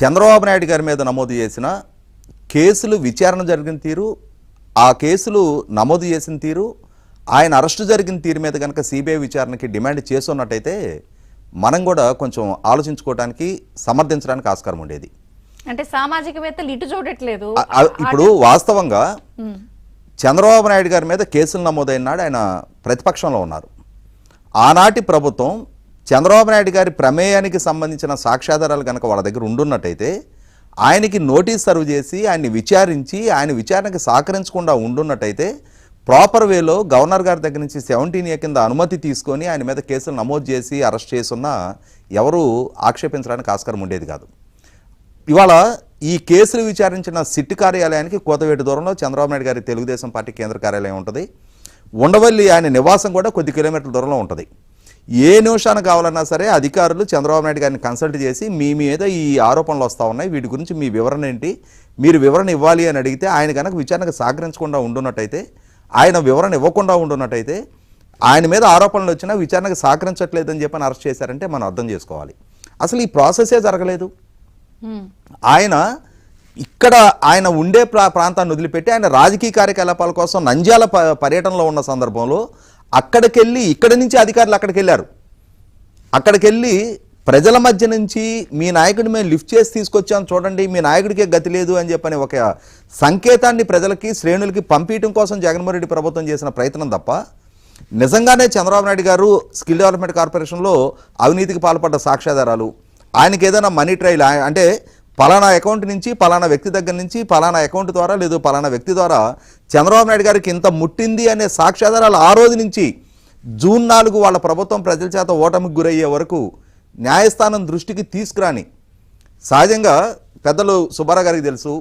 చంద్రబాబు నాయుడు గారి మీద నమోదు చేసిన కేసులు విచారణ జరిగిన తీరు, ఆ కేసులు నమోదు చేసిన తీరు, ఆయన అరెస్టు జరిగిన తీరు మీద కనుక సిబిఐ విచారణకి డిమాండ్ చేస్తున్నట్టయితే మనం కూడా కొంచెం ఆలోచించుకోవడానికి, సమర్థించడానికి ఆస్కారం ఉండేది. అంటే సామాజికవేత్తలు ఇటు చూడట్లేదు. ఇప్పుడు వాస్తవంగా చంద్రబాబు నాయుడు గారి మీద కేసులు నమోదైన నాడు ఆయన ప్రతిపక్షంలో ఉన్నారు. ఆనాటి ప్రభుత్వం చంద్రబాబు నాయుడు గారి ప్రమేయానికి సంబంధించిన సాక్ష్యాధారాలు కనుక వాళ్ళ దగ్గర ఉండున్నట్టయితే ఆయనకి నోటీస్ సర్వ్ చేసి ఆయన్ని విచారించి ఆయన విచారణకి సహకరించకుండా ఉండున్నట్టయితే ప్రాపర్ వేలో గవర్నర్ గారి దగ్గర నుంచి 17A కింద అనుమతి తీసుకొని ఆయన మీద కేసులు నమోదు చేసి అరెస్ట్ చేసున్నా ఎవరు ఆక్షేపించడానికి ఆస్కారం ఉండేది కాదు. ఇవాళ ఈ కేసులు విచారించిన సిట్ కార్యాలయానికి కోతవేటు దూరంలో చంద్రబాబు నాయుడు గారి తెలుగుదేశం పార్టీ కేంద్ర కార్యాలయం ఉంటుంది. ఉండవల్లి ఆయన నివాసం కూడా కొద్ది కిలోమీటర్ల దూరంలో ఉంటుంది. ఏ నిమిషానికి కావాలన్నా సరే అధికారులు చంద్రబాబు నాయుడు గారిని కన్సల్ట్ చేసి మీ మీద ఈ ఆరోపణలు వస్తూ ఉన్నాయి, వీటి గురించి మీ వివరణ ఏంటి, మీరు వివరణ ఇవ్వాలి అని అడిగితే ఆయన కనుక విచారణకు సహకరించకుండా ఉండున్నట్టయితే, ఆయన వివరణ ఇవ్వకుండా ఉండున్నట్టయితే, ఆయన మీద ఆరోపణలు వచ్చినా విచారణకు సహకరించట్లేదని చెప్పని అరెస్ట్ చేశారంటే మనం అర్థం చేసుకోవాలి. అసలు ఈ ప్రాసెసే జరగలేదు. ఆయన ఇక్కడ ఆయన ఉండే ప్రాంతాన్ని వదిలిపెట్టి ఆయన రాజకీయ కార్యకలాపాల కోసం నంద్యాల పర్యటనలో ఉన్న సందర్భంలో అక్కడికెళ్ళి ఇక్కడి నుంచి అధికారులు అక్కడికి వెళ్ళారు. అక్కడికి వెళ్ళి ప్రజల మధ్య నుంచి మీ నాయకుడిని మేము లిఫ్ట్ చేసి తీసుకొచ్చాం చూడండి, మీ నాయకుడికే గతి లేదు అని చెప్పని ఒక సంకేతాన్ని ప్రజలకి, శ్రేణులకి పంపించడం కోసం జగన్మోహన్ రెడ్డి ప్రభుత్వం చేసిన ప్రయత్నం తప్ప నిజంగానే చంద్రబాబు నాయుడు గారు స్కిల్ డెవలప్మెంట్ కార్పొరేషన్లో అవినీతికి పాల్పడ్డ సాక్ష్యాధారాలు, ఆయనకి ఏదైనా మనీ ట్రయల్ అంటే పలానా అకౌంట్ నుంచి పలానా వ్యక్తి దగ్గర నుంచి పలానా అకౌంట్ ద్వారా లేదు పలానా వ్యక్తి ద్వారా చంద్రబాబు నాయుడు గారికి ఇంత ముట్టింది అనే సాక్ష్యాధారాలు ఆ రోజు నుంచి జూన్ 4 వాళ్ళ ప్రభుత్వం ప్రజల చేత ఓటమికి గురయ్యే వరకు న్యాయస్థానం దృష్టికి తీసుకురాని, సహజంగా పెద్దలు సుబ్బారావు గారికి తెలుసు,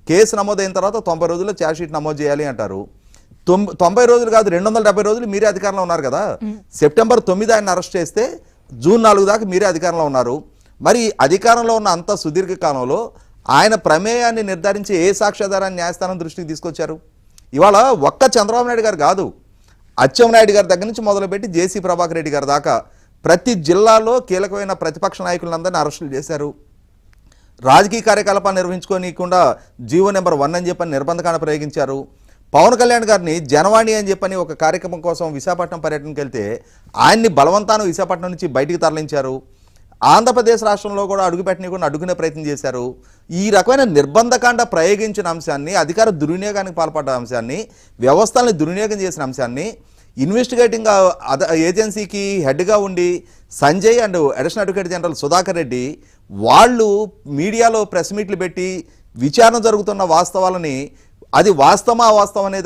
కేసు నమోదైన తర్వాత 90 రోజుల్లో ఛార్జ్షీట్ నమోదు చేయాలి అంటారు. 90 రోజులు కాదు 270 రోజులు మీరే అధికారంలో ఉన్నారు కదా. సెప్టెంబర్ 9 ఆయన అరెస్ట్ చేస్తే జూన్ 4 దాకా మీరే అధికారంలో ఉన్నారు. మరి అధికారంలో ఉన్న అంత సుదీర్ఘ కాలంలో ఆయన ప్రమేయాన్ని నిర్ధారించి ఏ సాక్ష్యాధారాన్ని న్యాయస్థానం దృష్టికి తీసుకొచ్చారు? ఇవాళ ఒక్క చంద్రబాబు నాయుడు గారు కాదు, అచ్చెన్నాయుడు గారి దగ్గర నుంచి మొదలుపెట్టి జేసీ ప్రభాకర్ రెడ్డి గారి దాకా ప్రతి జిల్లాలో కీలకమైన ప్రతిపక్ష నాయకులందరినీ అరెస్టులు చేశారు. రాజకీయ కార్యకలాపాలు నిర్వహించుకోనికుండా జీవో నెంబర్ 1 అని చెప్పని నిర్బంధకాండ ప్రయోగించారు. పవన్ కళ్యాణ్ గారిని జనవాణి అని చెప్పని ఒక కార్యక్రమం కోసం విశాఖపట్నం పర్యటనకి వెళ్తే ఆయన్ని బలవంతాన విశాఖపట్నం నుంచి బయటికి తరలించారు. ఆంధ్రప్రదేశ్ రాష్ట్రంలో కూడా అడుగుపెట్టనీయకుండా అడ్డుకునే ప్రయత్నం చేశారు. ఈ రకమైన నిర్బంధకాండ ప్రయోగించిన అంశాన్ని, అధికార దుర్వినియోగానికి పాల్పడ్డ అంశాన్ని, వ్యవస్థల్ని దుర్వినియోగం చేసిన అంశాన్ని ఇన్వెస్టిగేటింగ్ ఏజెన్సీకి హెడ్గా ఉండి Sanjay and additional advocate general Sudhakar Reddy వాళ్ళు మీడియాలో ప్రెస్ మీట్లు పెట్టి విచారణ జరుగుతున్న వాస్తవాలని, అది వాస్తవం అనేది